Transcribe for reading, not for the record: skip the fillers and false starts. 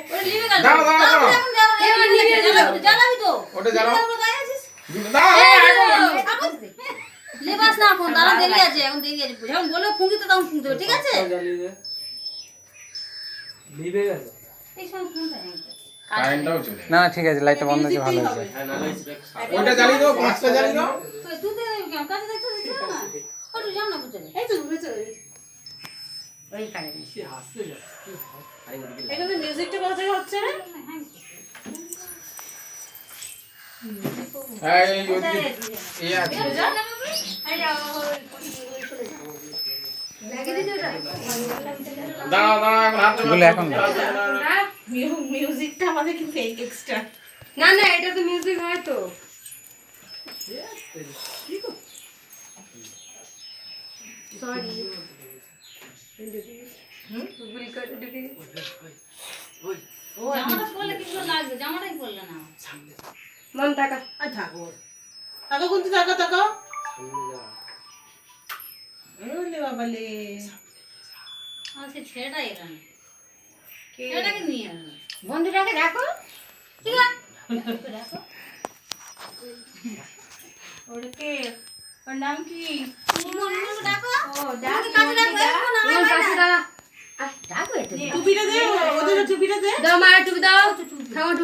ওরে লিবে গেল দাও দাও দাও এবার লিবে জ্বালাবি তো ওটা জ্বালাও গায়ে আছিস দাও লেবাস না কোন দাঁড়া দেরি আছে এখন দেরি আছে যখন বলে ফুঁকিতে তখন ফুঁকতে হবে ঠিক আছে লিবে গেল এই সময় ফোনটা কারেন্টটাও চলে না না ঠিক আছে লাইটটা বন্ধ আছে ভালো হয়েছে ওটা জ্বালিয়ে দাও পাঁচটা জ্বালিয়ে দাও তুই তো কেমন কাছে দেখছিস না ওটু যাও না বুঝলে এই তো ঘুরে চলে ওই কারেন্ট সে হাসতে যাচ্ছে এখানে মিউজিকটা কোথা থেকে হচ্ছে রে এই ওদিকে এই আছে দাও দাও এখন হাত বলে এখন দাও। মিউজিকটা আমাদের কি ফেক এক্সট্রা না না এটা তো মিউজিক হয় তো সরি ভুল করে দিবি জামাটা পরলে কি সুন্দর লাগবে জামাটাই পরলে না মন টাকা আর থাকো তাকো কোনতে তাকো তাকো ওলে বাবালে আর সে ছেলেটাই এলাম ছেলেটাকে নিয়ে আসবে বন্ধুটাকে দেখো ঠিক আছে দেখো ওরকে ওর নাম কি মনে দেখো ও ডাক কাছে দেখো এখন আমার পাশে দাঁড়া ডাকো এটা টুপিটা দে ওদের টুপিটা দে দাও মায়ের টুপি দাও খাও